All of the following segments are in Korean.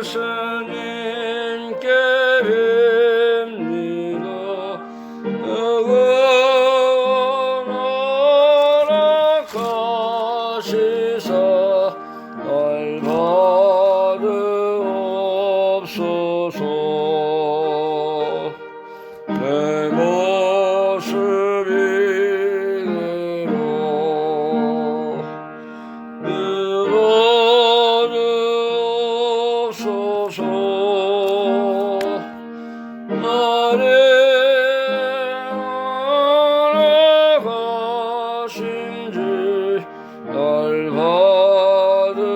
예수님께 뵙니다. 나락하시사 날 받으옵소서. 내 모습 이대로 받으옵소서. 나를 나가신지 날 받으옵소서.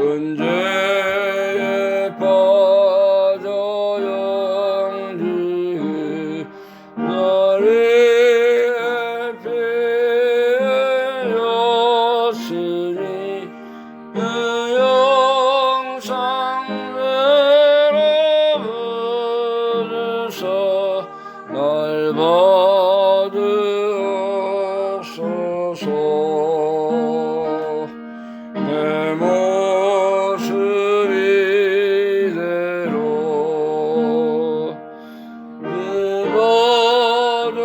은재에 빠져 영지 나를 피하였으니 그 영상대로 부르사 날 받으옵소서. 내 모습 이대로 받으옵소서.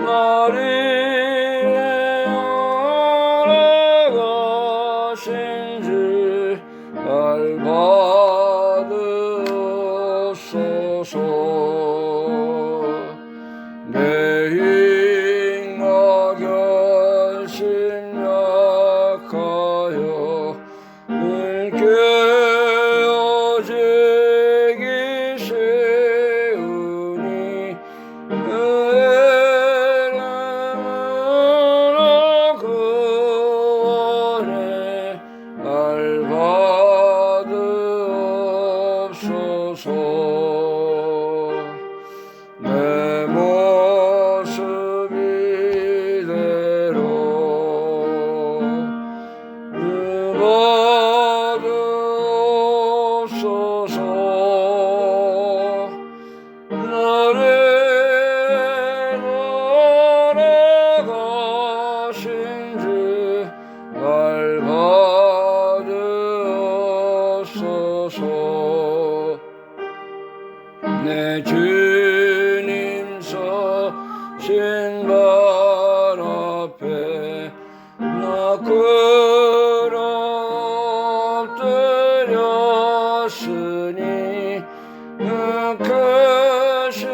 날이 나가신지 날 받으옵소서. 내 힘과 결심 약하여 깨어지기 쉬우니 그의 이름으로 구원해 날 받으옵소서. 내 모습 이대로 받으옵소서. 나를 나가신지 날 받으옵소서. 내 주님 서신 발 앞에 나 꿇어 엎드렸으니 그 크신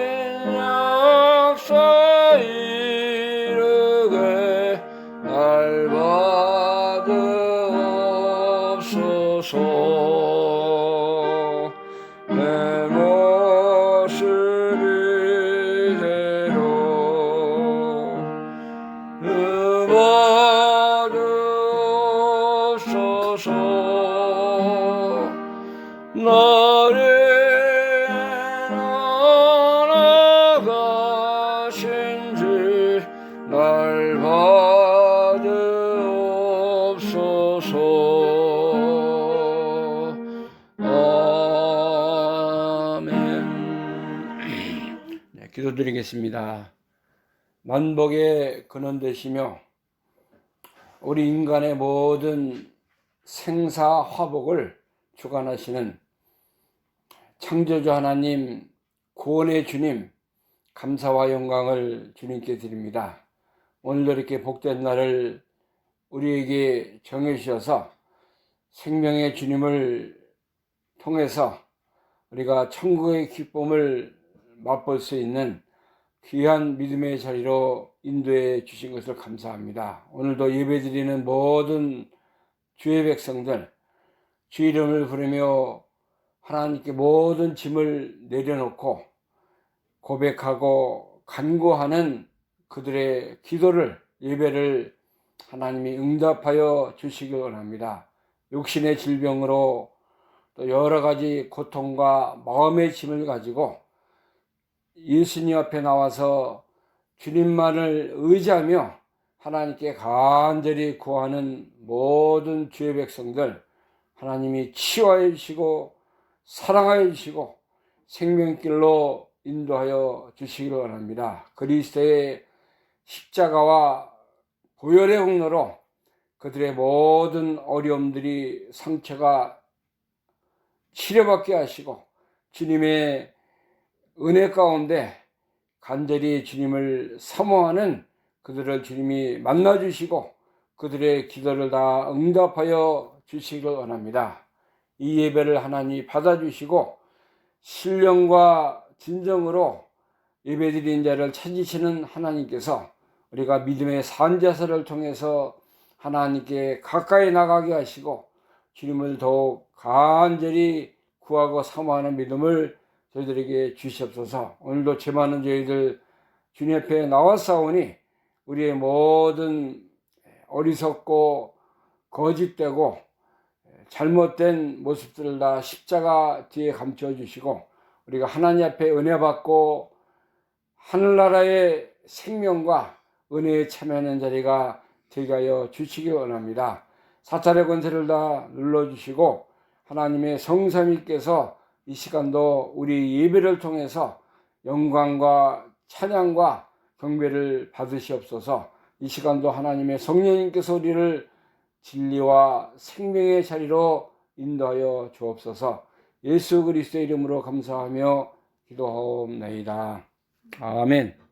약사 이르게 날 받으옵소서. 내 모습 이대로 받으옵소서. 나를 나가신지 날 받으옵소서. 아멘. 네, 기도드리겠습니다. 만복의 근원 되시며 우리 인간의 모든 생사 화복을 주관하시는 창조주 하나님, 구원의 주님, 감사와 영광을 주님께 드립니다. 오늘도 이렇게 복된 날을 우리에게 정해주셔서 생명의 주님을 통해서 우리가 천국의 기쁨을 맛볼 수 있는 귀한 믿음의 자리로 인도해 주신 것을 감사합니다. 오늘도 예배드리는 모든 주의 백성들, 주 이름을 부르며 하나님께 모든 짐을 내려놓고 고백하고 간구하는 그들의 기도를, 예배를 하나님이 응답하여 주시기 원합니다. 육신의 질병으로 또 여러 가지 고통과 마음의 짐을 가지고 예수님 앞에 나와서 주님만을 의지하며 하나님께 간절히 구하는 모든 주의 백성들, 하나님이 치유하여 주시고 사랑하여 주시고 생명길로 인도하여 주시기를 원합니다. 그리스도의 십자가와 보혈의 공로로 그들의 모든 어려움들이 상처가 치료받게 하시고 주님의 은혜 가운데 간절히 주님을 사모하는 그들을 주님이 만나주시고 그들의 기도를 다 응답하여 주시길 원합니다. 이 예배를 하나님 받아주시고 신령과 진정으로 예배드린 자를 찾으시는 하나님께서 우리가 믿음의 산자세를 통해서 하나님께 가까이 나가게 하시고 주님을 더욱 간절히 구하고 사모하는 믿음을 저희들에게 주시옵소서. 오늘도 죄 많은 저희들 주님 앞에 나왔사오니 우리의 모든 어리석고 거짓되고 잘못된 모습들을 다 십자가 뒤에 감춰주시고 우리가 하나님 앞에 은혜 받고 하늘나라의 생명과 은혜에 참여하는 자리가 되게 하여 주시기 원합니다. 사탄의 권세를 다 눌러주시고 하나님의 성삼위께서 이 시간도 우리 예배를 통해서 영광과 찬양과 경배를 받으시옵소서. 이 시간도 하나님의 성령님께서 우리를 진리와 생명의 자리로 인도하여 주옵소서. 예수 그리스도의 이름으로 감사하며 기도하옵나이다. 아멘.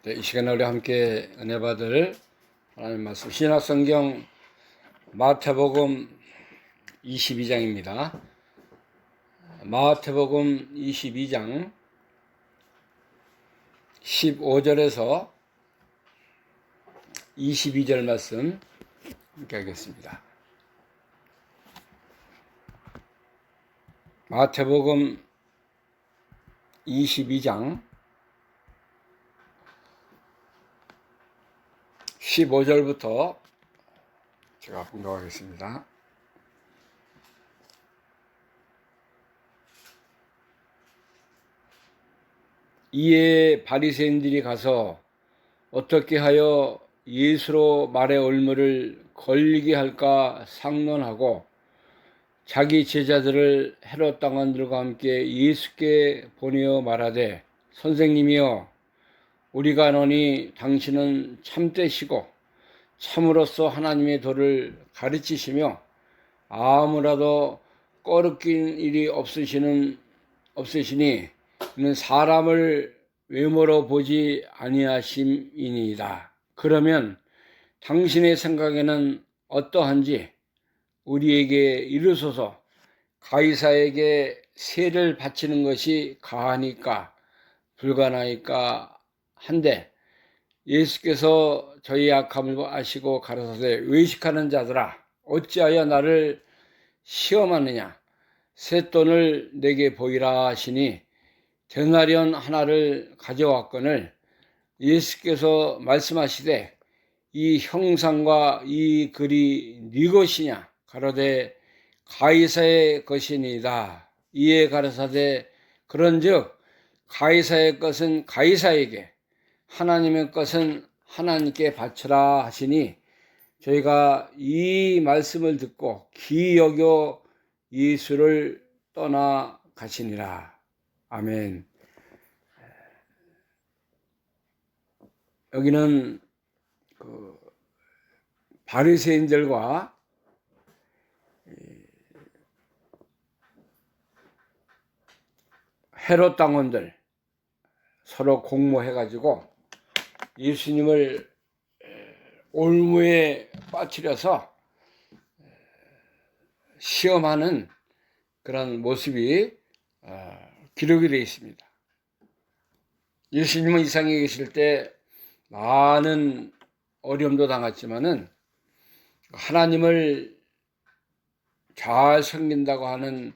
네, 이 시간에 우리 함께 은혜 받을 하나님 말씀 신약성경 마태복음 22장입니다. 마태복음 22장 15절에서 22절 말씀 함께 하겠습니다. 마태복음 22장 15절부터 제가 봉독하겠습니다. 이에 바리새인들이 가서 어떻게 하여 예수로 말의 올무를 걸리게 할까 상론하고 자기 제자들을 헤롯 당원들과 함께 예수께 보내어 말하되 선생님이여 우리가 아노니 당신은 참되시고 참으로서 하나님의 도를 가르치시며 아무라도 꺼리낀 일이 없으시니 이는 사람을 외모로 보지 아니하심이니이다. 그러면 당신의 생각에는 어떠한지 우리에게 이르소서. 가이사에게 세를 바치는 것이 가하니까 불가나이까 한데 예수께서 저희 악함을 아시고 가라사대 외식하는 자들아 어찌하여 나를 시험하느냐 쇳돈을 내게 보이라 하시니 데나리온 하나를 가져왔거늘 예수께서 말씀하시되 이 형상과 이 글이 네 것이냐 가로되 가이사의 것이니이다. 이에 가라사대 그런즉 가이사의 것은 가이사에게 하나님의 것은 하나님께 바치라 하시니 저희가 이 말씀을 듣고 귀히 여겨 예수를 떠나 가시니라. 아멘. 여기는 바리새인들과 헤롯 당원들 서로 공모해가지고 예수님을 올무에 빠뜨려서 시험하는 그런 모습이 기록이 되어 있습니다. 예수님은 이 세상에 계실 때 많은 어려움도 당했지만은 하나님을 잘 섬긴다고 하는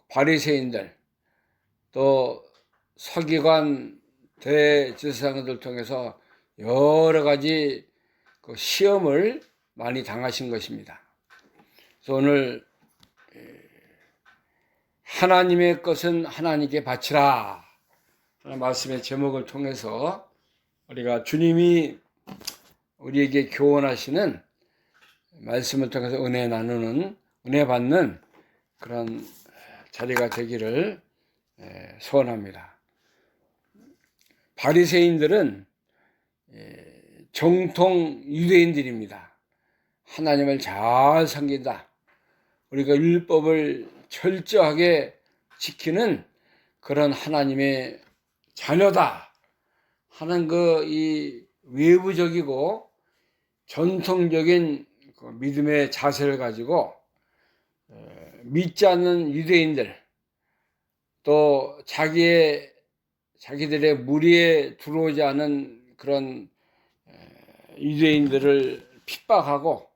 바리새인들 또 서기관 대제사장들 통해서 여러 가지 그 시험을 많이 당하신 것입니다. 그래서 오늘 하나님의 것은 하나님께 바치라 하는 말씀의 제목을 통해서 우리가 주님이 우리에게 교훈하시는 말씀을 통해서 은혜 나누는, 은혜 받는 그런 자리가 되기를 소원합니다. 바리새인들은 정통 유대인들입니다. 하나님을 잘 섬긴다. 우리가 율법을 철저하게 지키는 그런 하나님의 자녀다 하는 이 외부적이고 전통적인 그 믿음의 자세를 가지고 믿지 않는 유대인들, 또 자기들의 무리에 들어오지 않은 그런 유대인들을 핍박하고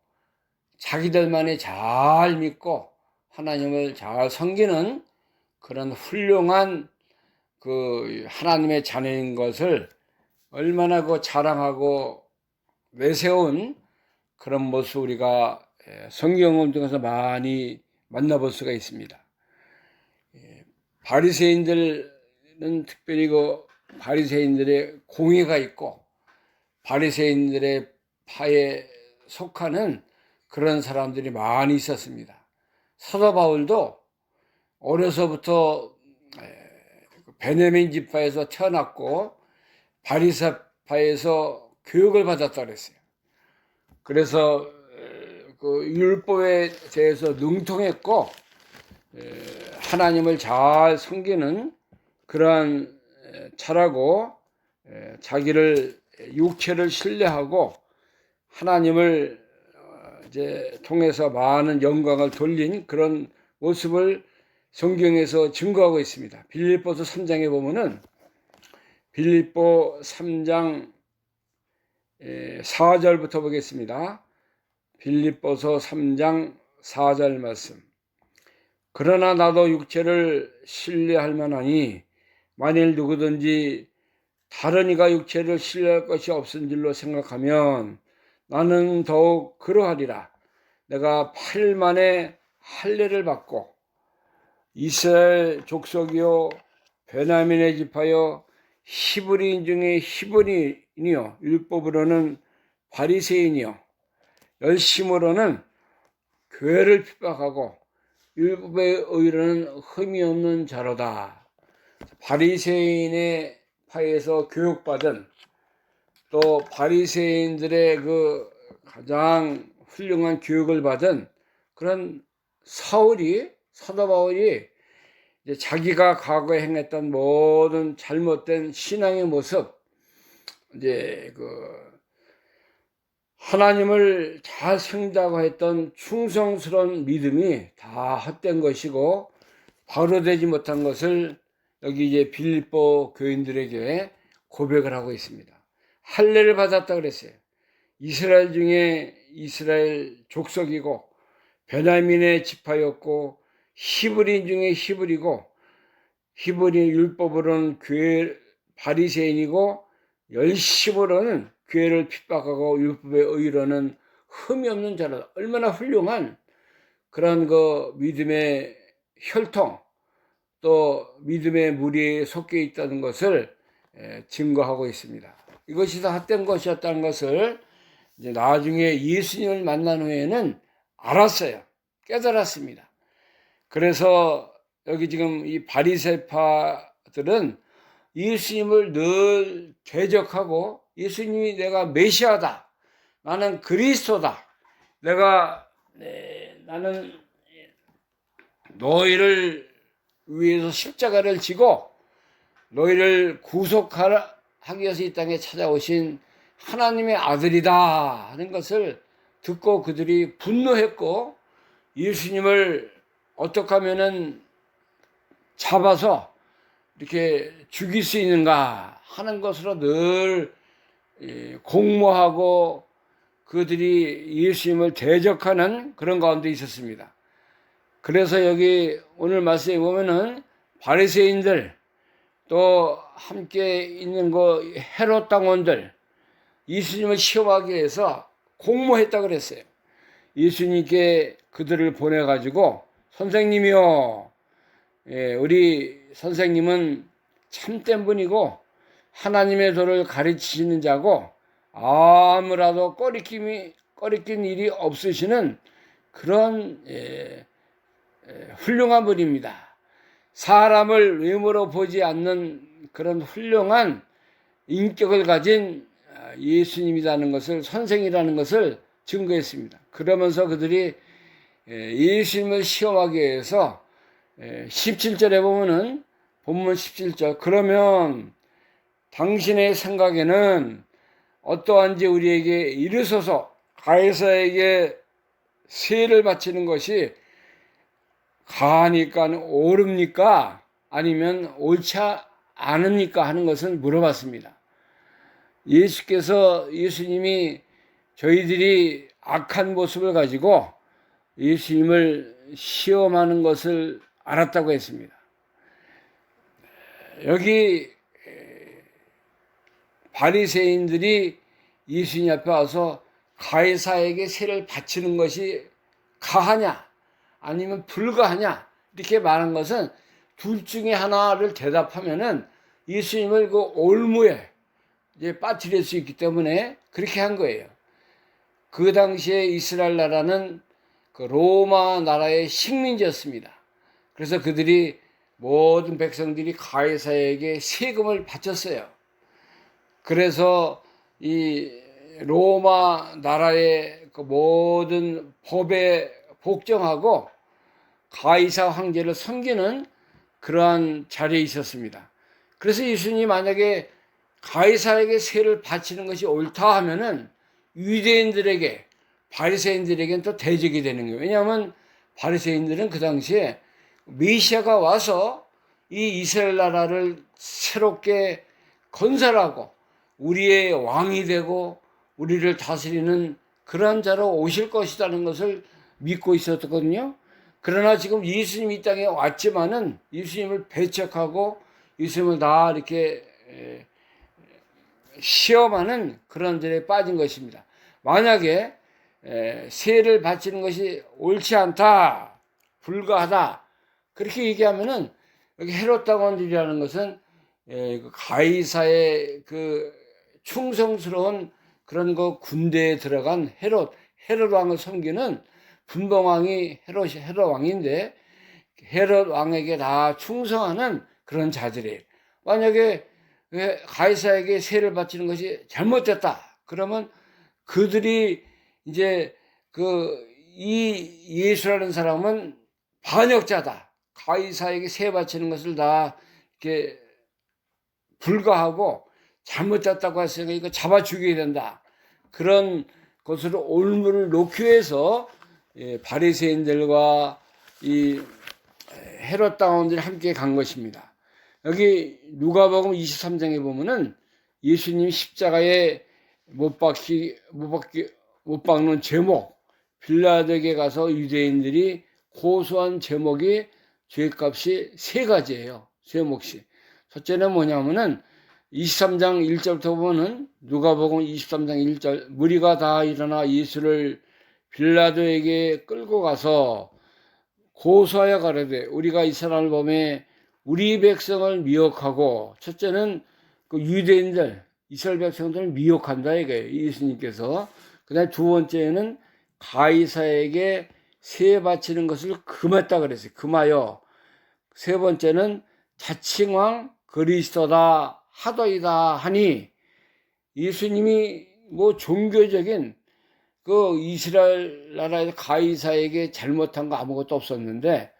자기들만이 잘 믿고 하나님을 잘 섬기는 그런 훌륭한 그 하나님의 자녀인 것을 얼마나 그 자랑하고 내세운 그런 모습 우리가 성경을 통해서 많이 만나볼 수가 있습니다. 바리새인들은 특별히 그 바리새인들의 공의가 있고 바리새인들의 파에 속하는 그런 사람들이 많이 있었습니다. 사도 바울도 어려서부터 베냐민 지파에서 태어났고 바리새파에서 교육을 받았다고 그랬어요. 그래서 그 율법에 대해서 능통했고 하나님을 잘 섬기는 그러한 차라고 자기를 육체를 신뢰하고 하나님을 이제 통해서 많은 영광을 돌린 그런 모습을 성경에서 증거하고 있습니다. 빌립보서 3장에 보면은 빌립보 3장 4절부터 보겠습니다. 빌립보서 3장 4절 말씀. 그러나 나도 육체를 신뢰할 만하니 만일 누구든지 다른 이가 육체를 신뢰할 것이 없은 줄로 생각하면 나는 더욱 그러하리라. 내가 8일 만에 할례를 받고 이스라엘 족속이요 베냐민의 지파요 히브리인 중에 히브리인이요 율법으로는 바리새인이요 열심으로는 교회를 핍박하고 율법의 의로는 흠이 없는 자로다. 바리새인의 파에서 교육받은 또 바리새인들의 그 가장 훌륭한 교육을 받은 그런 사도 바울이 이제 자기가 과거에 행했던 모든 잘못된 신앙의 모습, 이제 하나님을 잘 섬긴다고 했던 충성스러운 믿음이 다 헛된 것이고 바로 되지 못한 것을 여기 이제 빌립보 교인들에게 고백을 하고 있습니다. 할례를 받았다 그랬어요. 이스라엘 중에 이스라엘 족속이고 베냐민의 지파였고 히브리인 중에 히브리고 히브리 율법으로는 교회 바리새인이고 열심으로는 교회를 핍박하고 율법의 의로는 흠이 없는 자라. 얼마나 훌륭한 그런 믿음의 혈통 또 믿음의 무리에 속해 있다는 것을 증거하고 있습니다. 이것이 다 헛된 것이었다는 것을 이제 나중에 예수님을 만난 후에는 알았어요. 깨달았습니다. 그래서 여기 지금 이 바리새파들은 예수님을 늘 대적하고 예수님이 내가 메시아다. 나는 그리스도다. 나는 너희를 위해서 십자가를 지고 너희를 구속하기 위해서 이 땅에 찾아오신 하나님의 아들이다 하는 것을 듣고 그들이 분노했고 예수님을 어떻게 하면은 잡아서 이렇게 죽일 수 있는가 하는 것으로 늘 공모하고 그들이 예수님을 대적하는 그런 가운데 있었습니다. 그래서 여기 오늘 말씀에 보면은 바리새인들 또 함께 있는 그 헤롯 당원들 예수님을 시험하기 위해서 공모했다 그랬어요. 예수님께 그들을 보내가지고 선생님이요, 우리 선생님은 참된 분이고 하나님의 도를 가르치시는 자고 아무라도 꺼리낀 일이 없으시는 그런 훌륭한 분입니다. 사람을 외모로 보지 않는 그런 훌륭한 인격을 가진 예수님이라는 것을, 선생이라는 것을 증거했습니다. 그러면서 그들이 예수님을 시험하기 위해서 17절에 보면은, 본문 17절, 그러면 당신의 생각에는 어떠한지 우리에게 이르소서. 가이사에게 세를 바치는 것이 가하니까 옳습니까? 아니면 옳지 않습니까? 하는 것을 물어봤습니다. 예수님이 저희들이 악한 모습을 가지고 예수님을 시험하는 것을 알았다고 했습니다. 여기 바리새인들이 예수님 앞에 와서 가이사에게 세를 바치는 것이 가하냐 아니면 불가하냐 이렇게 말한 것은 둘 중에 하나를 대답하면은 예수님을 그 올무에 이제 빠뜨릴 수 있기 때문에 그렇게 한 거예요. 그 당시에 이스라엘 나라는 그 로마 나라의 식민지였습니다. 그래서 그들이 모든 백성들이 가이사에게 세금을 바쳤어요. 그래서 이 로마 나라의 그 모든 법에 복종하고 가이사 황제를 섬기는 그러한 자리에 있었습니다. 그래서 예수님이 만약에 가이사에게 세를 바치는 것이 옳다 하면은 유대인들에게, 바리새인들에게는 또 대적이 되는 거예요. 왜냐하면 바리새인들은 그 당시에 메시아가 와서 이 이스라엘 나라를 새롭게 건설하고 우리의 왕이 되고 우리를 다스리는 그런 자로 오실 것이라는 것을 믿고 있었거든요. 그러나 지금 예수님이 이 땅에 왔지만은 예수님을 배척하고 예수님을 다 이렇게 시험하는 그런 일에 빠진 것입니다. 만약에 세를 바치는 것이 옳지 않다, 불가하다 그렇게 얘기하면은 여기 헤롯 당원들이라는 것은 가이사의 그 충성스러운 그런 그 군대에 들어간 헤롯 왕을 섬기는 분봉왕이 헤롯 왕인데 헤롯 왕에게 다 충성하는 그런 자들이에요. 만약에 가이사에게 세를 바치는 것이 잘못됐다 그러면 그들이 이제 이 예수라는 사람은 반역자다. 가이사에게 세 바치는 것을 다 이렇게 불가하고 잘못됐다고 했으니까 이거 잡아 죽여야 된다. 그런 것으로 올무를 놓기 위해서 바리새인들과 이 헤롯 당원들이 함께 간 것입니다. 여기 누가복음 23장에 보면은 예수님 십자가에 못 박는 제목, 빌라도에게 가서 유대인들이 고소한 제목이 죄값이 세 가지예요. 세 몫이. 첫째는 뭐냐면은 23장 1절부터 보면은 누가복음 23장 1절 무리가 다 일어나 예수를 빌라도에게 끌고 가서 고소하여 가라되 우리가 이 사람을 보매 우리 백성을 미혹하고, 첫째는 그 유대인들 이스라엘 백성들을 미혹한다 이거예요. 예수님께서. 그다음에 두 번째는 가이사에게 세 바치는 것을 금했다 그랬어요. 금하여. 세 번째는 자칭왕 그리스도다 하더이다 하니, 예수님이 뭐 종교적인 그 이스라엘 나라의 가이사에게 잘못한 거 아무것도 없었는데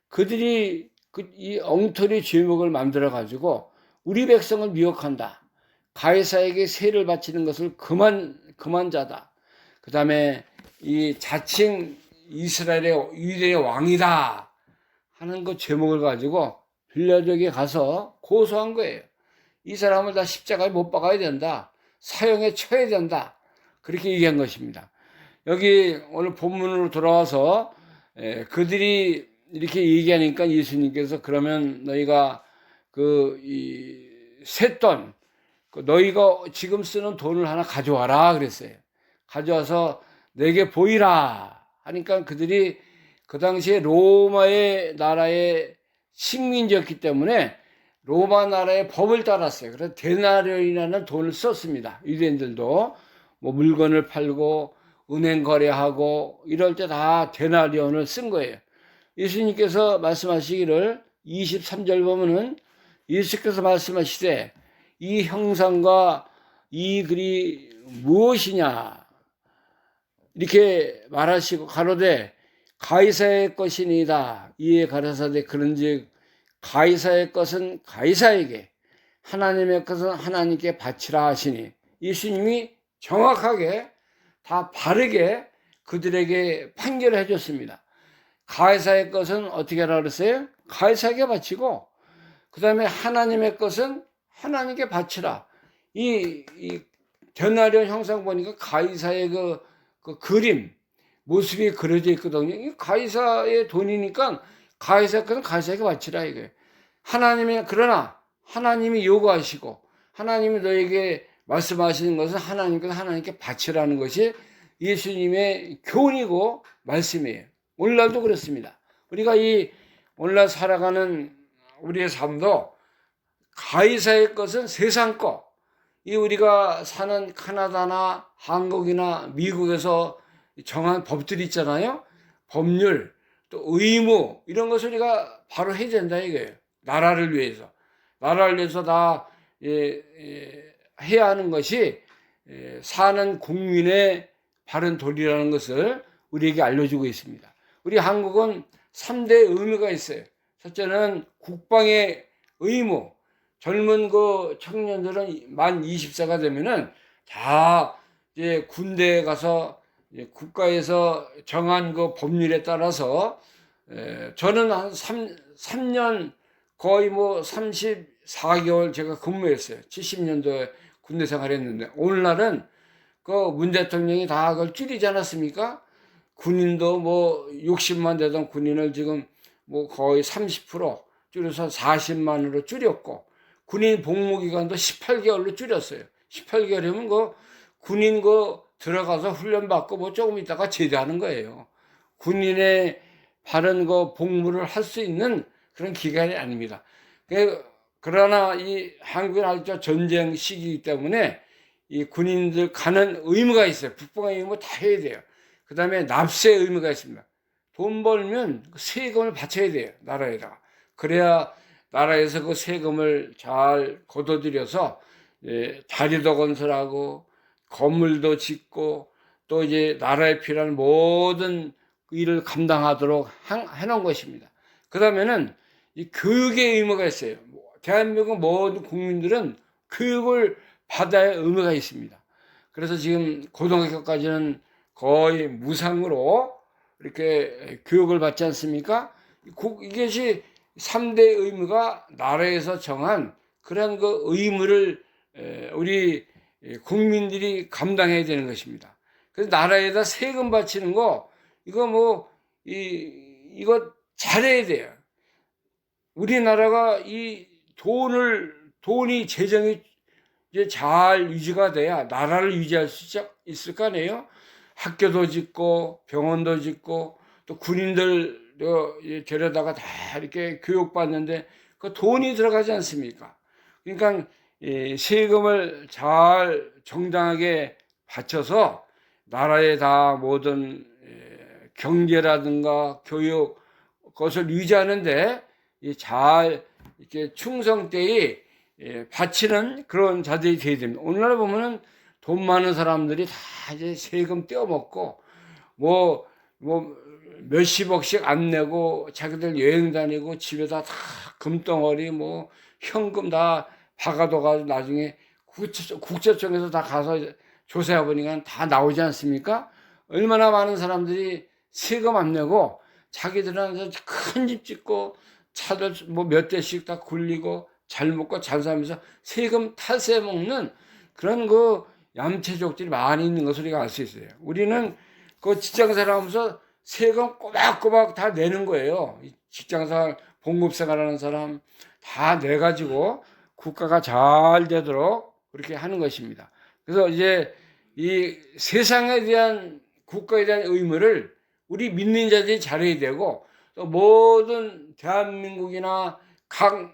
그들이 이 엉터리 죄목을 만들어 가지고 우리 백성을 미혹한다. 가이사에게 세를 바치는 것을 그만 자다. 그 다음에 이 자칭 이스라엘의 유대의 왕이다 하는 그 죄목을 가지고 빌라도에게 가서 고소한 거예요. 이 사람을 다 십자가에 못 박아야 된다. 사형에 쳐야 된다. 그렇게 얘기한 것입니다. 여기 오늘 본문으로 돌아와서 그들이 이렇게 얘기하니까 예수님께서 그러면 너희가 이 쇳돈, 너희가 지금 쓰는 돈을 하나 가져와라 그랬어요. 가져와서 내게 보이라 하니까 그들이 그 당시에 로마의 나라의 식민지였기 때문에 로마 나라의 법을 따랐어요. 그래서 데나리온이라는 돈을 썼습니다. 유대인들도 뭐 물건을 팔고 은행 거래하고 이럴 때 다 데나리온을 쓴 거예요. 예수님께서 말씀하시기를 23절 보면은 예수께서 말씀하시되 이 형상과 이 글이 무엇이냐 이렇게 말하시고 가로되 가이사의 것이니이다. 이에 가라사대 그런즉 가이사의 것은 가이사에게 하나님의 것은 하나님께 바치라 하시니 예수님이 정확하게 다 바르게 그들에게 판결을 해줬습니다. 가이사의 것은 어떻게 하라 그랬어요? 가이사에게 바치고 그 다음에 하나님의 것은 하나님께 바치라. 이 데나리온 형상 보니까 가이사의 그 그림 모습이 그려져 있거든요. 이 가이사의 돈이니까 가이사의 것은 가이사에게 바치라 이거예요. 그러나 하나님이 요구하시고 하나님이 너에게 말씀하시는 것은 하나님께서 하나님께 바치라는 것이 예수님의 교훈이고 말씀이에요. 오늘날도 그렇습니다. 우리가 이 오늘날 살아가는 우리의 삶도 가이사의 것은 세상 것, 이 우리가 사는 카나다나 한국이나 미국에서 정한 법들이 있잖아요. 법률, 또 의무 이런 것을 우리가 바로 해야 된다 이거예요. 나라를 위해서 다 해야 하는 것이 사는 국민의 바른 도리라는 것을 우리에게 알려주고 있습니다. 우리 한국은 3대 의무가 있어요. 첫째는 국방의 의무. 젊은 그 청년들은 만 20세가 되면은 다 이제 군대에 가서 국가에서 정한 그 법률에 따라서 저는 한 3년 거의 뭐 34개월 제가 근무했어요. 70년도에 군대 생활했는데 오늘날은 그 문 대통령이 다 그걸 줄이지 않았습니까? 군인도 뭐 60만 되던 군인을 지금 뭐 거의 30% 줄여서 40만으로 줄였고 군인 복무기간도 18개월로 줄였어요. 18개월이면 그 군인 들어가서 훈련받고 뭐 조금 있다가 제대하는 거예요. 군인의 바른 복무를 할 수 있는 그런 기간이 아닙니다. 그러나 이 한국은 아직도 전쟁 시기이기 때문에 이 군인들 가는 의무가 있어요. 국방의 의무 다 해야 돼요. 그 다음에 납세 의무가 있습니다. 돈 벌면 세금을 바쳐야 돼요. 나라에다가. 그래야 나라에서 그 세금을 잘 걷어들여서 다리도 건설하고 건물도 짓고 또 이제 나라에 필요한 모든 일을 감당하도록 해놓은 것입니다. 그 다음에는 이 교육의 의무가 있어요. 대한민국 모든 국민들은 교육을 받아야 의무가 있습니다. 그래서 지금 고등학교까지는 거의 무상으로 이렇게 교육을 받지 않습니까? 이것이 3대 의무가 나라에서 정한 그런 그 의무를 우리 국민들이 감당해야 되는 것입니다. 그래서 나라에다 세금 바치는 거, 이거 잘해야 돼요. 우리나라가 이 돈이 재정이 이제 잘 유지가 돼야 나라를 유지할 수 있을 거 아니에요? 학교도 짓고 병원도 짓고 또 군인들 데려다가 다 이렇게 교육받는데 그 돈이 들어가지 않습니까? 그러니까 세금을 잘 정당하게 바쳐서 나라에 다 모든 경제라든가 교육 그것을 유지하는데 잘 이렇게 충성되이 바치는 그런 자들이 되어야 됩니다. 오늘날 보면은 돈 많은 사람들이 다 이제 세금 떼어먹고 뭐 몇십억씩 안 내고 자기들 여행 다니고 집에다 다 금덩어리 뭐 현금 다 박아둬가지고 나중에 국세청에서 다 가서 조사해 보니까 다 나오지 않습니까? 얼마나 많은 사람들이 세금 안 내고 자기들은 큰 집 짓고 차들 뭐 몇 대씩 다 굴리고 잘 먹고 잘 살면서 세금 탈세 먹는 그런 얌체족들이 많이 있는 것을 우리가 알 수 있어요. 우리는 직장생활 하면서 세금 꼬박꼬박 다 내는 거예요. 직장생활 봉급생활하는 사람 다 내가지고 국가가 잘 되도록 그렇게 하는 것입니다. 그래서 이제 이 세상에 대한 국가에 대한 의무를 우리 믿는 자들이 잘해야 되고, 또 모든 대한민국이나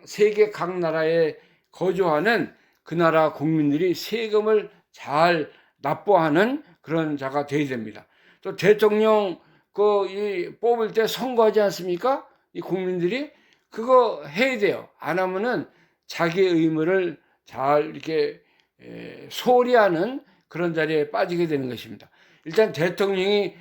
세계 각 나라에 거주하는 그 나라 국민들이 세금을 잘 납부하는 그런 자가 되어야 됩니다. 또 대통령 뽑을 때 선거하지 않습니까? 이 국민들이 그거 해야 돼요. 안 하면은 자기의 의무를 잘 이렇게 소홀히 하는 그런 자리에 빠지게 되는 것입니다. 일단 대통령이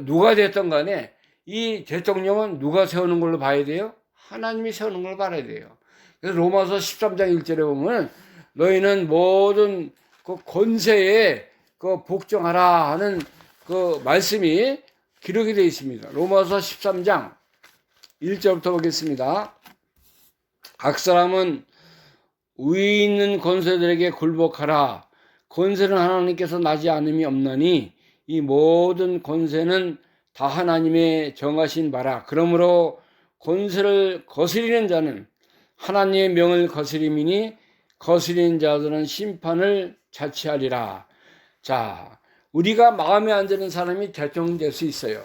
누가 됐던 간에 이 대통령은 누가 세우는 걸로 봐야 돼요? 하나님이 세우는 걸 봐야 돼요. 그래서 로마서 13장 1절에 보면 너희는 모든 그 권세에 복종하라 하는 그 말씀이 기록이 되어 있습니다. 로마서 13장 1절부터 보겠습니다. 각 사람은 위에 있는 권세들에게 굴복하라. 권세는 하나님께서 나지 않음이 없나니 이 모든 권세는 다 하나님의 정하신 바라. 그러므로 권세를 거스리는 자는 하나님의 명을 거스림이니 거스리는 자들은 심판을 자취하리라. 자, 우리가 마음에 안 드는 사람이 대통령 될 수 있어요.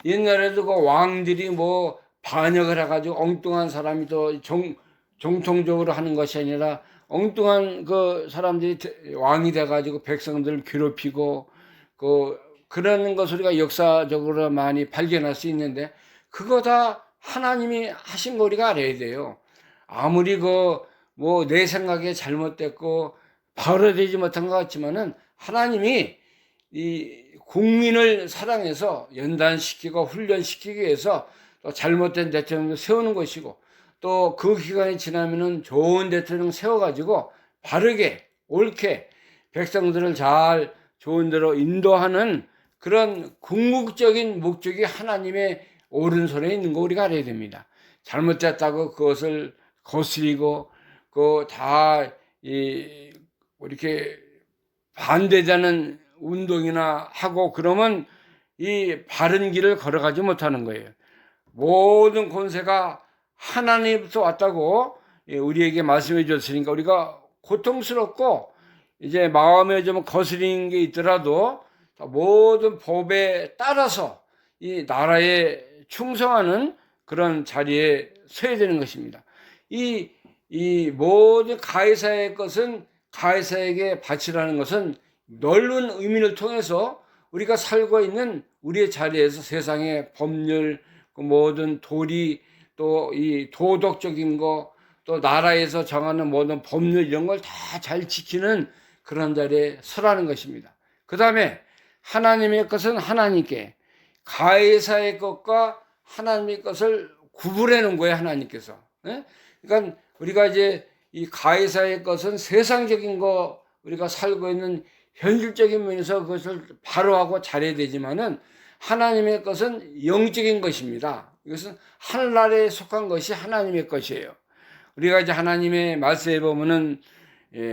옛날에도 그 왕들이 반역을 해가지고 엉뚱한 사람이 또 정통적으로 하는 것이 아니라 엉뚱한 그 사람들이 왕이 돼가지고 백성들을 괴롭히고 그러는 것을 우리가 역사적으로 많이 발견할 수 있는데, 그거 다 하나님이 하신 거 우리가 알아야 돼요. 아무리 내 생각에 잘못됐고 바로 되지 못한 것 같지만은 하나님이 이 국민을 사랑해서 연단시키고 훈련시키기 위해서 또 잘못된 대통령을 세우는 것이고, 또 그 기간이 지나면은 좋은 대통령 세워가지고 바르게 옳게 백성들을 잘 좋은 대로 인도하는 그런 궁극적인 목적이 하나님의 오른손에 있는 거 우리가 알아야 됩니다. 잘못됐다고 그것을 거스리고 이렇게 반대되는 운동이나 하고 그러면 이 바른 길을 걸어가지 못하는 거예요. 모든 권세가 하나님부터 왔다고 우리에게 말씀해 줬으니까 우리가 고통스럽고 이제 마음에 좀 거스리는 게 있더라도 모든 법에 따라서 이 나라에 충성하는 그런 자리에 서야 되는 것입니다. 이 모든 가이사의 것은 가이사에게 바치라는 것은 넓은 의미를 통해서 우리가 살고 있는 우리의 자리에서 세상의 법률, 모든 도리, 또 이 도덕적인 거, 또 나라에서 정하는 모든 법률 이런 걸 다 잘 지키는 그런 자리에 서라는 것입니다. 그 다음에 하나님의 것은 하나님께, 가해사의 것과 하나님의 것을 구분해 놓은 거예요, 하나님께서. 그러니까 우리가 이제 이 가해사의 것은 세상적인 거, 우리가 살고 있는 현실적인 면에서 그것을 바로하고 잘해야 되지만은 하나님의 것은 영적인 것입니다. 이것은 하늘나라에 속한 것이 하나님의 것이에요. 우리가 이제 하나님의 말씀에 보면은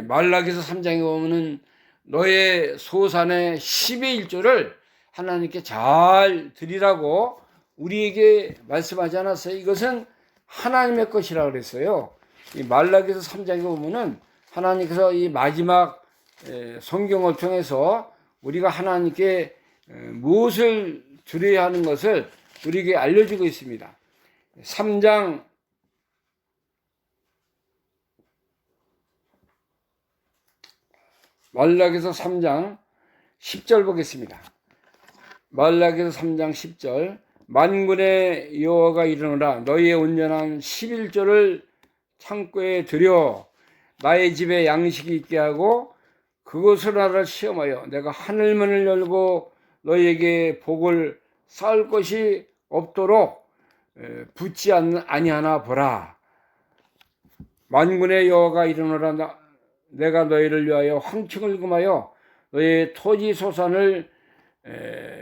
말라기서 3장에 보면은 너의 소산의 10의 1조를 하나님께 잘 드리라고 우리에게 말씀하지 않았어요. 이것은 하나님의 것이라고 그랬어요. 이 말라기서 3장에 보면은 하나님께서 이 마지막 성경을 통해서 우리가 하나님께 무엇을 드려야 하는 것을 우리에게 알려주고 있습니다. 3장 말라기서 3장 10절 보겠습니다. 말라기서 3장 10절 만군의 여호와가 이르노라 너희의 온전한 11조를 창고에 들여 나의 집에 양식이 있게 하고 그것을 나를 시험하여 내가 하늘문을 열고 너희에게 복을 쌓을 것이 없도록 붙지 아니하나 보라. 만군의 여호와가 이르노라 내가 너희를 위하여 황충을 금하여 너희의 토지 소산을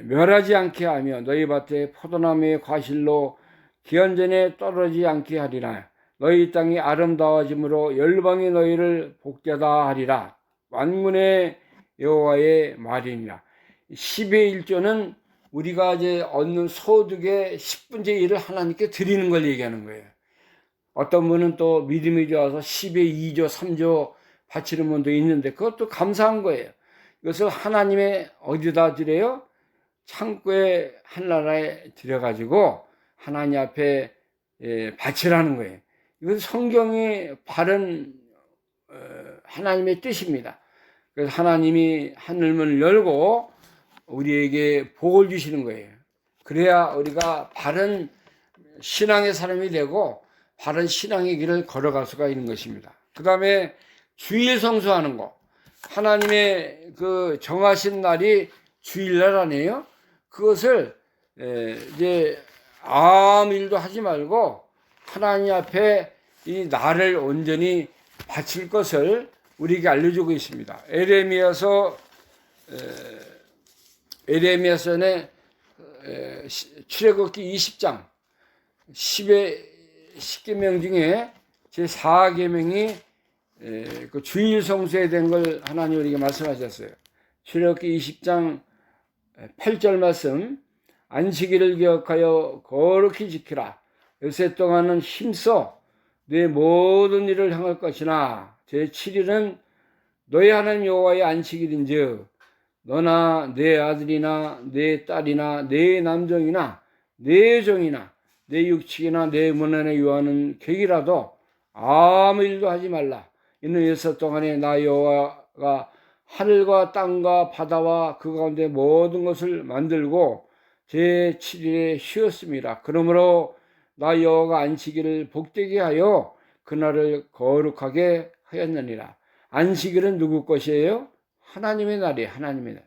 멸하지 않게 하며 너희 밭에 포도나무의 과실로 기한전에 떨어지지 않게 하리라. 너희 땅이 아름다워짐으로 열방이 너희를 복되다 하리라. 만군의 여호와의 말이니라. 10의 1조는 우리가 이제 얻는 소득의 10분의 1을 하나님께 드리는 걸 얘기하는 거예요. 어떤 분은 또 믿음이 좋아서 10에 2조, 3조 바치는 분도 있는데 그것도 감사한 거예요. 이것을 하나님의 어디다 드려요? 창고에 한나라에 들여가지고 하나님 앞에 바치라는 거예요. 이건 성경의 바른 하나님의 뜻입니다. 그래서 하나님이 하늘문을 열고 우리에게 복을 주시는 거예요. 그래야 우리가 바른 신앙의 사람이 되고 바른 신앙의 길을 걸어갈 수가 있는 것입니다. 그 다음에 주일 성수하는 거. 하나님의 그 정하신 날이 주일날 아니에요? 그것을 이제 아무 일도 하지 말고 하나님 앞에 이 날을 온전히 바칠 것을 우리에게 알려주고 있습니다. 에레미야서의 출애굽기 20장 10계명 중에 제 4계명이 그 주일 성수에 된 걸 하나님 우리에게 말씀하셨어요. 출애굽기 20장 8절 말씀, 안식일을 기억하여 거룩히 지키라. 요새 동안은 힘써 내 모든 일을 행할 것이나 제7일은 너희 하나님 여호와의 안식일인즉 너나 내 아들이나 내 딸이나 내 남종이나 내 종이나 내 육축이나 내 문안에 유하는 객이라도 아무 일도 하지 말라. 이는 요새 동안에 나 여호와가 하늘과 땅과 바다와 그 가운데 모든 것을 만들고 제7일에 쉬었습니다. 그러므로 나 여호와가 안식일을 복되게 하여 그날을 거룩하게 하였느니라. 안식일은 누구 것이에요? 하나님의 날이에요. 하나님의 날.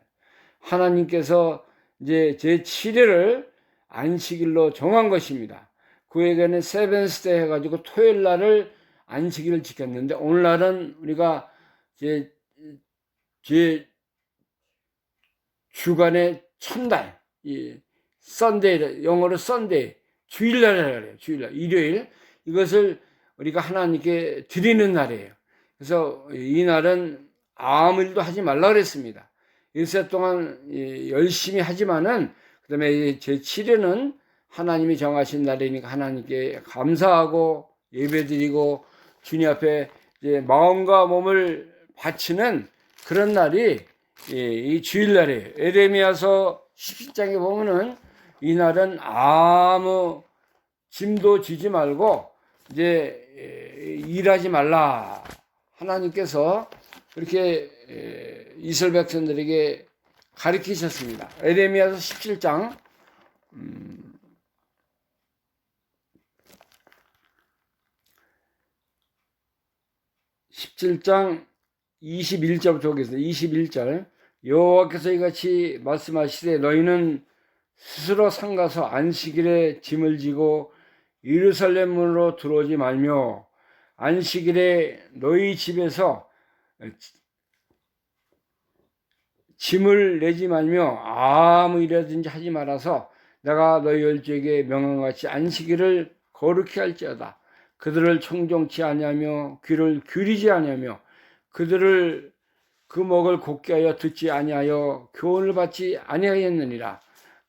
하나님께서 이제 제7일을 안식일로 정한 것입니다. 그에게는 세븐스데이 해가지고 토요일 날을 안식일을 지켰는데 오늘날은 우리가 제 주간의 첫날, 이 썬데이, 영어로 썬데이, 주일날이라고 그래요. 주일날, 일요일. 이것을 우리가 하나님께 드리는 날이에요. 그래서 이 날은 아무 일도 하지 말라 그랬습니다. 일세 동안 열심히 하지만은 그 다음에 제7일은 하나님이 정하신 날이니까 하나님께 감사하고 예배드리고 주님 앞에 이제 마음과 몸을 바치는 그런 날이 이 주일날이에요. 에레미야서 17장에 보면은 이 날은 아무 짐도 지지 말고 이제 일하지 말라. 하나님께서 그렇게 이스라엘 백성들에게 가르치셨습니다. 에레미야서 17장 17장 21절부터 보겠습니다. 21절 여호와께서 이같이 말씀하시되 너희는 스스로 상가서 안식일에 짐을 지고 예루살렘 문으로 들어오지 말며 안식일에 너희 집에서 짐을 내지 말며 아무 일이라든지 하지 말아서 내가 너희 열조에게 명한 같이 안식일을 거룩히 할지어다. 그들을 청종치 아니하며 귀를 기울이지 아니하며 그들을 그 목을 곧게 하여 듣지 아니하여 교훈을 받지 아니하였느니라.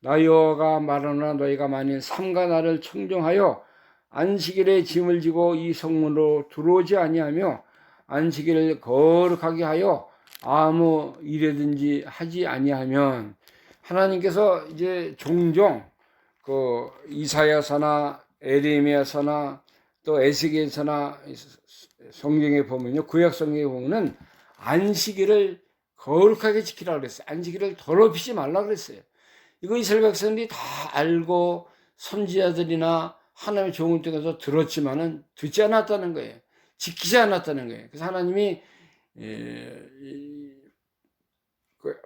나 여호와가 말하노라 너희가 만일 삼가 나를 청종하여 안식일에 짐을 지고 이 성문으로 들어오지 아니하며 안식일을 거룩하게 하여 아무 일이든지 하지 아니하면 하나님께서 이제 종종 그 이사야서나 에레미야서나 또 에스겔서나 성경에 보면요, 구약 성경에 보면은 안식일을 거룩하게 지키라 그랬어요. 안식일을 더럽히지 말라 그랬어요. 이거 이스라엘 백성들이 다 알고 선지자들이나 하나님의 종을 통해서 들었지만은 듣지 않았다는 거예요. 지키지 않았다는 거예요. 그래서 하나님이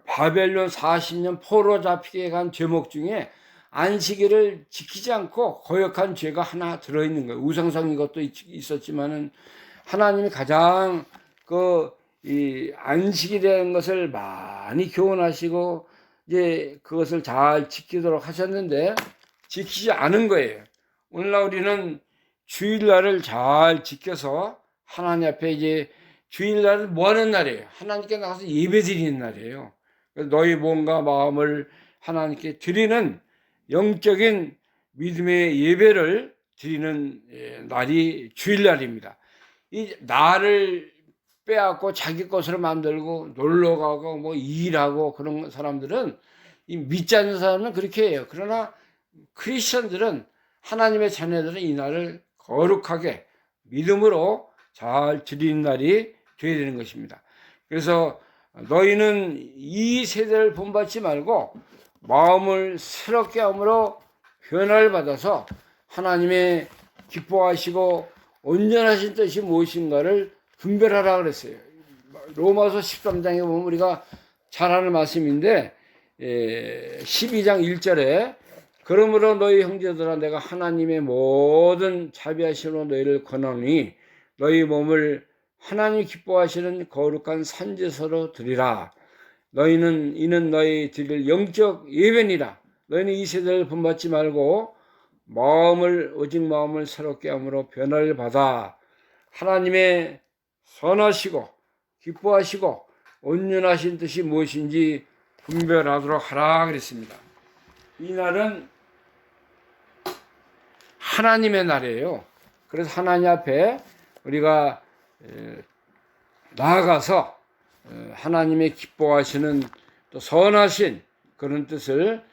바벨론 40년 포로 잡히게 간 죄목 중에 안식일을 지키지 않고 거역한 죄가 하나 들어있는 거예요. 우상성인 것도 있었지만은 하나님이 가장 이 안식이라는 것을 많이 교훈하시고 이제 그것을 잘 지키도록 하셨는데 지키지 않은 거예요. 오늘날 우리는 주일날을 잘 지켜서 하나님 앞에 이제 주일날을 뭐 하는 날이에요? 하나님께 나가서 예배 드리는 날이에요. 너희 몸과 마음을 하나님께 드리는 영적인 믿음의 예배를 드리는 날이 주일날입니다. 이 날을 빼앗고 자기 것으로 만들고 놀러 가고 뭐 일하고 그런 사람들은, 이 믿지 않는 사람은 그렇게 해요. 그러나 크리스천들은, 하나님의 자녀들은 이 날을 거룩하게 믿음으로 잘 드리는 날이 되어야 되는 것입니다. 그래서 너희는 이 세대를 본받지 말고 마음을 새롭게 함으로 변화를 받아서 하나님의 기뻐하시고 온전하신 뜻이 무엇인가를 분별하라 그랬어요. 로마서 13장에 보면 우리가 잘 아는 말씀인데 12장 1절에 그러므로 너희 형제들아 내가 하나님의 모든 자비하심으로 너희를 권하노니 너희 몸을 하나님 기뻐하시는 거룩한 산제사로 드리라. 이는 너희 드릴 영적 예배니라. 너희는 이 세대를 본받지 말고 오직 마음을 새롭게 함으로 변화를 받아 하나님의 선하시고 기뻐하시고 온전하신 뜻이 무엇인지 분별하도록 하라 그랬습니다. 이 날은 하나님의 날이에요. 그래서 하나님 앞에 우리가 나아가서 하나님의 기뻐하시는 또 선하신 그런 뜻을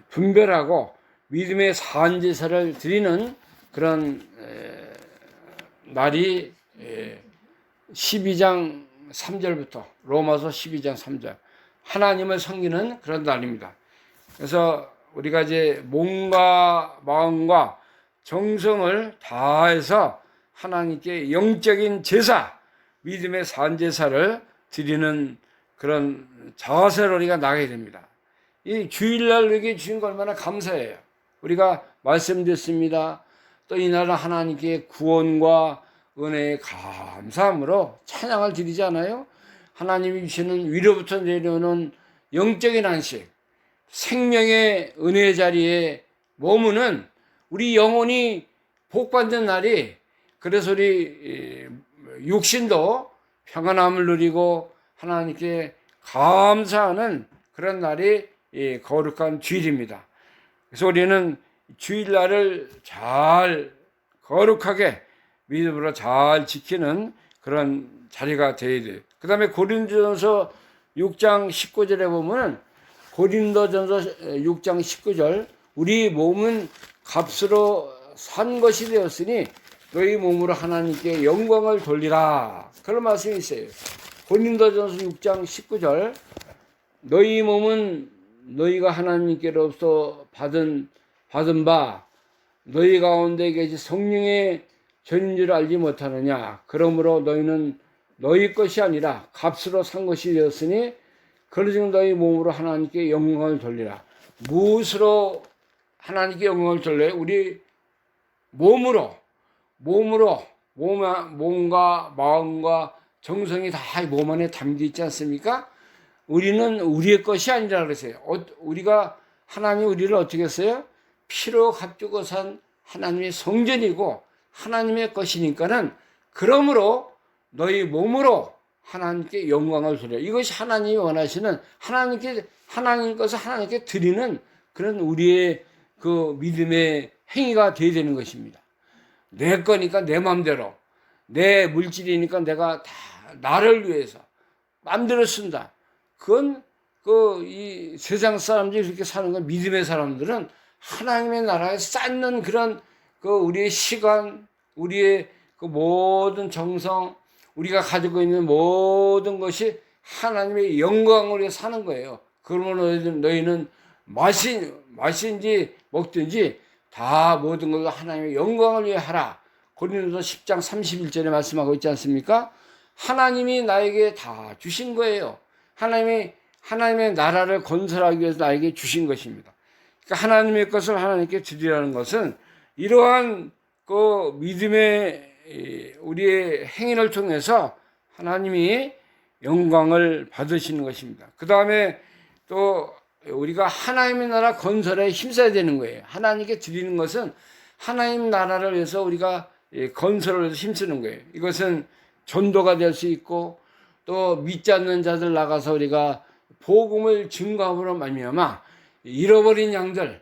분별하고 믿음의 산제사를 드리는 그런 날이 12장 3절부터 로마서 12장 3절 하나님을 섬기는 그런 날입니다. 그래서 우리가 이제 몸과 마음과 정성을 다해서 하나님께 영적인 제사, 믿음의 산제사를 드리는 그런 자세로 우리가 나가야 됩니다. 이 주일날 우리에게 주신 거 얼마나 감사해요. 우리가 말씀드렸습니다. 또 이날은 하나님께 구원과 은혜의 감사함으로 찬양을 드리지 않아요? 하나님이 주시는 위로부터 내려오는 영적인 안식, 생명의 은혜의 자리에 머무는 우리 영혼이 복받는 날이, 그래서 우리 육신도 평안함을 누리고 하나님께 감사하는 그런 날이 거룩한 주일입니다. 그래서 우리는 주일날을 잘 거룩하게 믿음으로 잘 지키는 그런 자리가 되어야 돼요. 그 다음에 고린도전서 6장 19절에 보면 고린도전서 6장 19절 우리 몸은 값으로 산 것이 되었으니 너희 몸으로 하나님께 영광을 돌리라. 그런 말씀이 있어요. 고린도전서 6장 19절 너희 몸은 너희가 하나님께로부터 받은 바 너희 가운데 계신 성령의 전인 줄 알지 못하느냐. 그러므로 너희는 너희 것이 아니라 값으로 산 것이 되었으니 그러므로 너희 몸으로 하나님께 영광을 돌리라. 무엇으로 하나님께 영광을 돌려요? 우리 몸으로 몸과 마음과 정성이 다 몸 안에 담겨 있지 않습니까? 우리는 우리의 것이 아니라 그랬어요. 우리가 하나님이 우리를 어떻게 했어요? 피로 값주고 산 하나님의 성전이고 하나님의 것이니까는 그러므로 너희 몸으로 하나님께 영광을 돌려. 이것이 하나님이 원하시는 하나님 것을 하나님께 드리는 그런 우리의 그 믿음의 행위가 되어야 되는 것입니다. 내 거니까 내 마음대로, 내 물질이니까 내가 다 나를 위해서 마음대로 쓴다. 그건 이 세상 사람들이 그렇게 사는 건, 믿음의 사람들은 하나님의 나라에 쌓는 그런 우리의 시간, 우리의 그 모든 정성, 우리가 가지고 있는 모든 것이 하나님의 영광을 위해 사는 거예요. 그러면 너희는 마시든지 먹든지 다 모든 것을 하나님의 영광을 위해 하라. 고린도서 10장 31절에 말씀하고 있지 않습니까? 하나님이 나에게 다 주신 거예요. 하나님의 나라를 건설하기 위해서 나에게 주신 것입니다. 그러니까 하나님의 것을 하나님께 드리라는 것은 이러한 그 믿음의 우리의 행위를 통해서 하나님이 영광을 받으시는 것입니다. 그 다음에 또 우리가 하나님의 나라 건설에 힘써야 되는 거예요. 하나님께 드리는 것은 하나님 나라를 위해서 우리가 건설을 해서 힘쓰는 거예요. 이것은 전도가 될 수 있고 또 믿지 않는 자들 나가서 우리가 복음을 증거함으로 말미암아 잃어버린 양들,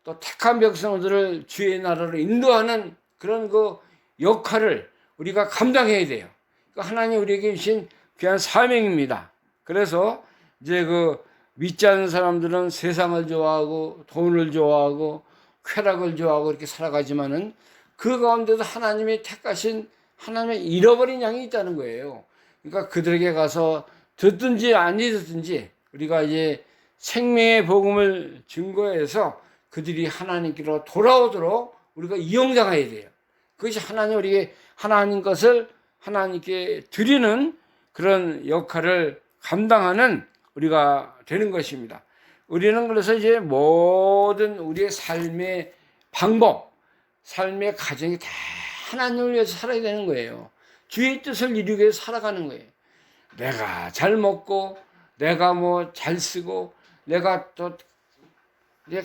또 택한 백성들을 주의 나라로 인도하는 그런 그 역할을 우리가 감당해야 돼요. 하나님 우리에게 주신 귀한 사명입니다. 그래서 이제 그 믿지 않는 사람들은 세상을 좋아하고 돈을 좋아하고 쾌락을 좋아하고 이렇게 살아가지만은 그 가운데도 하나님이 택하신 하나님의 잃어버린 양이 있다는 거예요. 그러니까 그들에게 가서 듣든지 아니 듣든지 우리가 이제 생명의 복음을 증거해서 그들이 하나님께로 돌아오도록 우리가 이용당해야 돼요. 그것이 하나님 우리에게 하나님 것을 하나님께 드리는 그런 역할을 감당하는 우리가 되는 것입니다. 우리는 그래서 이제 모든 우리의 삶의 방법, 삶의 가정이 다 하나님을 위해서 살아야 되는 거예요. 주의 뜻을 이루기 위해서 살아가는 거예요. 내가 잘 먹고, 내가 뭐 잘 쓰고, 내가 또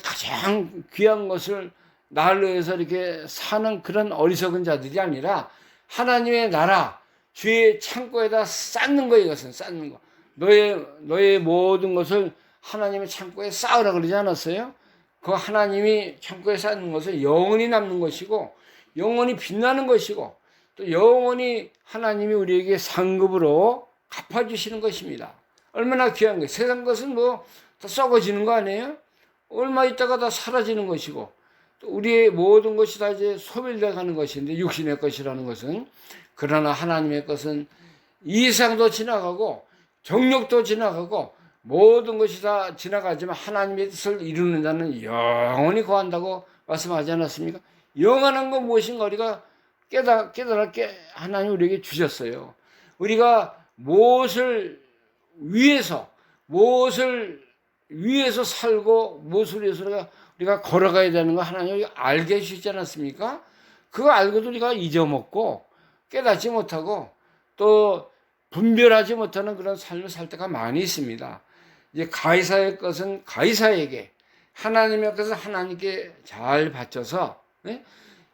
가장 귀한 것을 나를 위해서 이렇게 사는 그런 어리석은 자들이 아니라 하나님의 나라, 주의 창고에다 쌓는 거예요. 이것은 쌓는 거. 너의 모든 것을 하나님의 창고에 쌓으라 그러지 않았어요? 그 하나님이 창고에 쌓는 것은 영원히 남는 것이고 영원히 빛나는 것이고 또 영원히 하나님이 우리에게 상급으로 갚아주시는 것입니다. 얼마나 귀한 거예요. 세상 것은 뭐 다 썩어지는 거 아니에요? 얼마 있다가 다 사라지는 것이고 또 우리의 모든 것이 다 이제 소멸돼 가는 것인데 육신의 것이라는 것은 그러나 하나님의 것은 이상도 지나가고 정욕도 지나가고 모든 것이 다 지나가지만 하나님의 뜻을 이루는 자는 영원히 거한다고 말씀하지 않았습니까? 영원한 건 무엇인가 우리가 깨달았게 하나님 우리에게 주셨어요. 우리가 무엇을 위해서 살고 무엇을 위해서 우리가 걸어가야 되는 거 하나님이 알게 해주시지 않았습니까? 그거 알고도 우리가 잊어먹고 깨닫지 못하고 또 분별하지 못하는 그런 삶을 살 때가 많이 있습니다. 이제 가이사의 것은 가이사에게, 하나님의 것은 하나님께 잘 바쳐서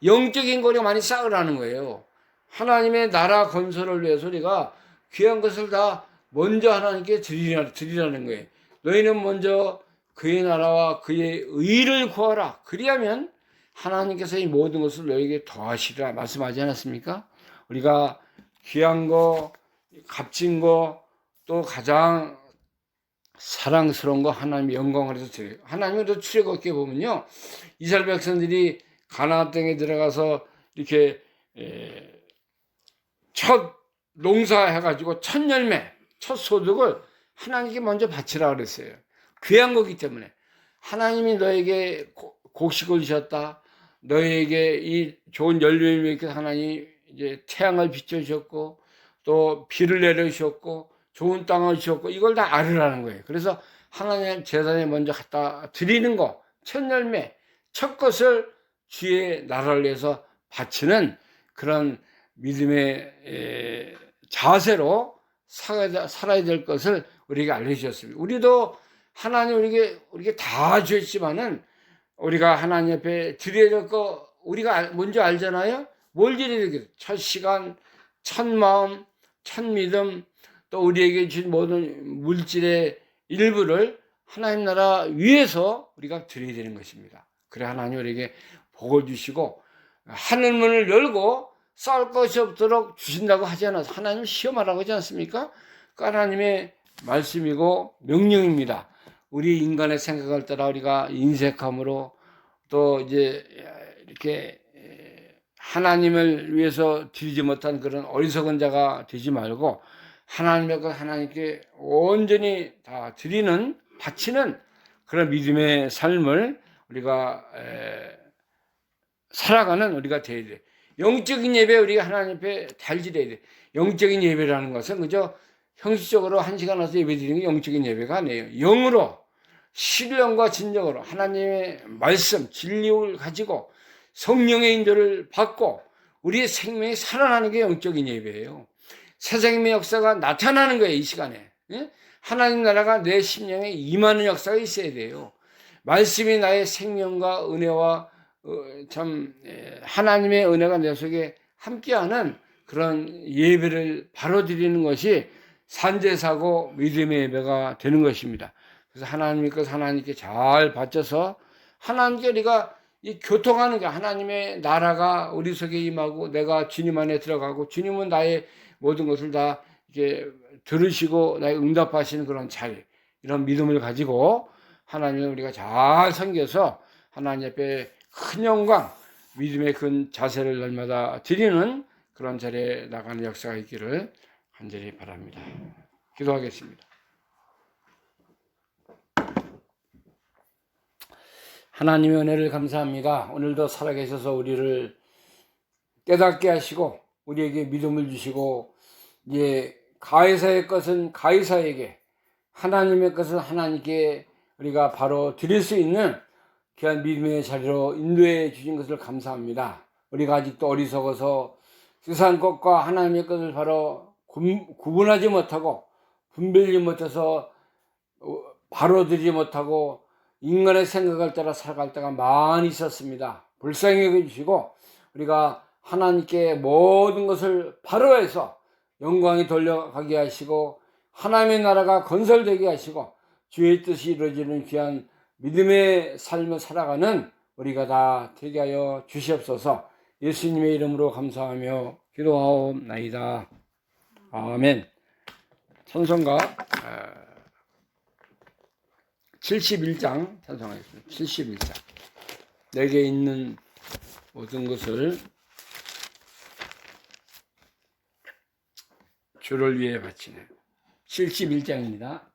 영적인 거를 많이 쌓으라는 거예요. 하나님의 나라 건설을 위해서 우리가 귀한 것을 다 먼저 하나님께 드리라는 거예요. 너희는 먼저 그의 나라와 그의 의를 구하라. 그리하면 하나님께서 이 모든 것을 너희에게 더하시리라 말씀하지 않았습니까? 우리가 귀한 거, 값진 거, 또 가장 사랑스러운 거 하나님의 영광을 해서 드려요. 하나님도 출애굽기에 보면요, 이스라엘 백성들이 가나안 땅에 들어가서 이렇게 첫 농사해가지고 첫 열매, 첫 소득을 하나님께 먼저 바치라 그랬어요. 귀한 거기 때문에 하나님이 너에게 곡식을 주셨다. 너에게 이 좋은 열매를 위해서 하나님이 이제 태양을 비춰주셨고 또 비를 내려주셨고 좋은 땅을 주셨고 이걸 다 알으라는 거예요. 그래서 하나님 제단에 먼저 갖다 드리는 거, 첫 열매, 첫 것을 주의 나라를 위해서 바치는 그런 믿음의 자세로 살아야 될 것을 우리에게 알려주셨습니다. 우리도 하나님 우리에게 다 주셨지만은 우리가 하나님 앞에 드려야 될 거 우리가 먼저 알잖아요. 뭘 드려야 되겠어요? 첫 시간, 첫 마음, 첫 믿음, 또 우리에게 주신 모든 물질의 일부를 하나님 나라 위해서 우리가 드려야 되는 것입니다. 그래 하나님 우리에게 복을 주시고 하늘문을 열고 싸울 것이 없도록 주신다고 하지 않아서 하나님 시험하라고 하지 않습니까? 그 하나님의 말씀이고 명령입니다. 우리 인간의 생각을 따라 우리가 인색함으로 또 이제 이렇게 하나님을 위해서 드리지 못한 그런 어리석은 자가 되지 말고 하나님의 것 하나님께 온전히 다 드리는 바치는 그런 믿음의 삶을 우리가 살아가는 우리가 되어야 돼. 영적인 예배 우리가 하나님 앞에 달지려야 돼. 영적인 예배라는 것은 그저 형식적으로 한 시간 와서 예배 드리는 게 영적인 예배가 아니에요. 영으로 신령과 진정으로 하나님의 말씀, 진리를 가지고 성령의 인도를 받고 우리의 생명이 살아나는 게 영적인 예배예요. 새 생명의 역사가 나타나는 거예요. 이 시간에. 하나님 나라가 내 심령에 임하는 역사가 있어야 돼요. 말씀이 나의 생명과 은혜와 참 하나님의 은혜가 내 속에 함께하는 그런 예배를 바로 드리는 것이 산제사고 믿음의 예배가 되는 것입니다. 그래서 하나님의 것 하나님께 잘 바쳐서 하나님께 우리가 이 교통하는 게 하나님의 나라가 우리 속에 임하고 내가 주님 안에 들어가고 주님은 나의 모든 것을 다 이렇게 들으시고 나의 응답하시는 그런 자리, 이런 믿음을 가지고 하나님을 우리가 잘 섬겨서 하나님 앞에 큰 영광, 믿음의 큰 자세를 날마다 드리는 그런 자리에 나가는 역사가 있기를 간절히 바랍니다. 기도하겠습니다. 하나님의 은혜를 감사합니다. 오늘도 살아계셔서 우리를 깨닫게 하시고 우리에게 믿음을 주시고, 이제 가이사의 것은 가이사에게, 하나님의 것은 하나님께 우리가 바로 드릴 수 있는 귀한 믿음의 자리로 인도해 주신 것을 감사합니다. 우리가 아직도 어리석어서 세상 것과 하나님의 것을 바로 구분하지 못하고 분별하지 못해서 바로 들지 못하고 인간의 생각을 따라 살아갈 때가 많이 있었습니다. 불쌍히 여겨주시고 우리가 하나님께 모든 것을 바로 해서 영광이 돌려가게 하시고 하나님의 나라가 건설되게 하시고 주의 뜻이 이루어지는 귀한 믿음의 삶을 살아가는 우리가 다 되게 하여 주시옵소서. 예수님의 이름으로 감사하며 기도하옵나이다. 아멘. 찬송가 71장 찬송하겠습니다. 71장. 내게 있는 모든 것을 주를 위해 바치네. 71장입니다.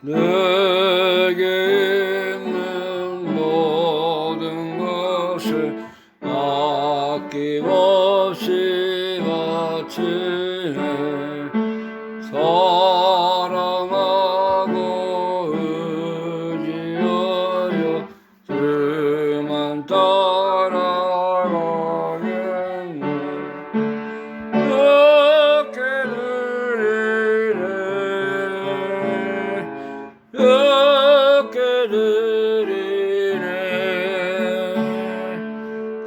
내게 있는 모든 것을 아낌없이 바치네. 사랑하고 의지하여 주만 따라가겠네. 그렇게 드리네. 그렇게 드리네.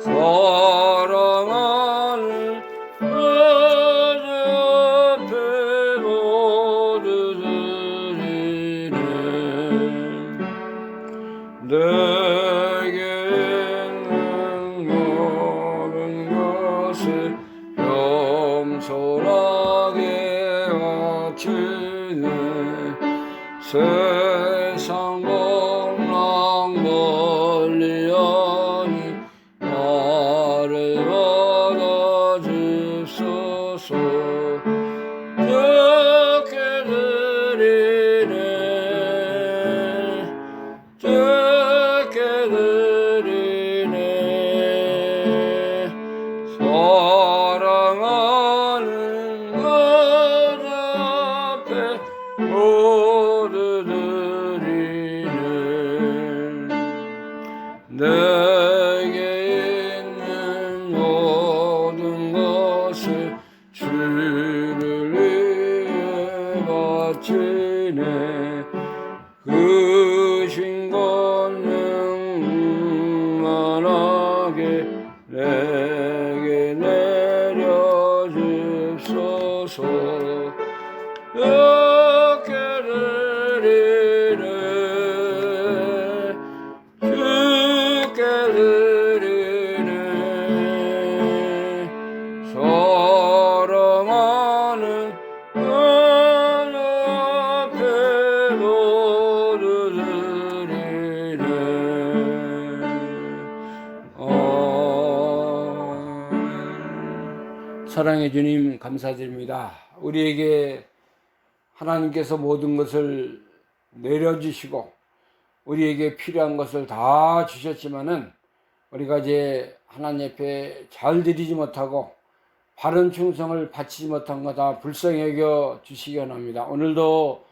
사랑하는 어저께 모두 드리네. 내게 있는 모든 것을 겸손하게 바치네. 세상 복랑 멀리하니 나를 받아주소서. 주께 드리네. 주께 드리네. 사랑하는 것 앞에 모두 드리네. 내게 있는 모든 것을 주를 위해 바치네. 그 신권능만하게 내게 내려주소서. 그렇게 드리네. 주께 드리네. 사랑하는 어저께 모두 드리네. 사랑해 주님 감사드립니다. 우리에게 하나님께서 모든 것을 내려주시고 우리에게 필요한 것을 다 주셨지만은 우리가 이제 하나님 앞에 잘 드리지 못하고 바른 충성을 바치지 못한 거 다 불쌍히 여겨 주시기 원합니다. 오늘도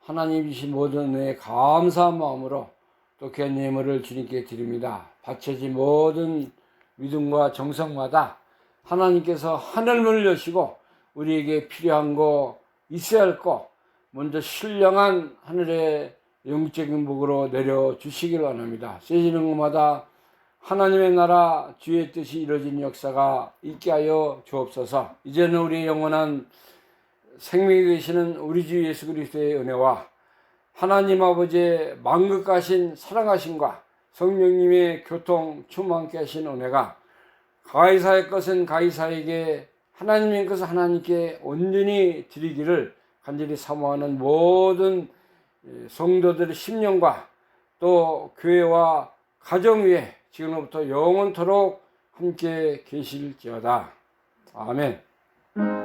하나님 주신 모든 은혜에 감사한 마음으로 또 귀한 예물을 주님께 드립니다. 바쳐진 모든 믿음과 정성마다 하나님께서 하늘문을 여시고 우리에게 필요한 거, 있어야 할 거, 먼저 신령한 하늘의 영적인 복으로 내려주시길 원합니다. 세지는 것마다 하나님의 나라 주의 뜻이 이루어진 역사가 있게 하여 주옵소서. 이제는 우리의 영원한 생명이 되시는 우리 주 예수 그리스도의 은혜와 하나님 아버지의 만극하신 사랑하심과 성령님의 교통 충만케 하신 은혜가 가이사의 것은 가이사에게, 하나님의 것은 하나님께 온전히 드리기를 간절히 사모하는 모든 성도들의 심령과 또 교회와 가정 위에 지금부터 영원토록 함께 계실지어다. 아멘.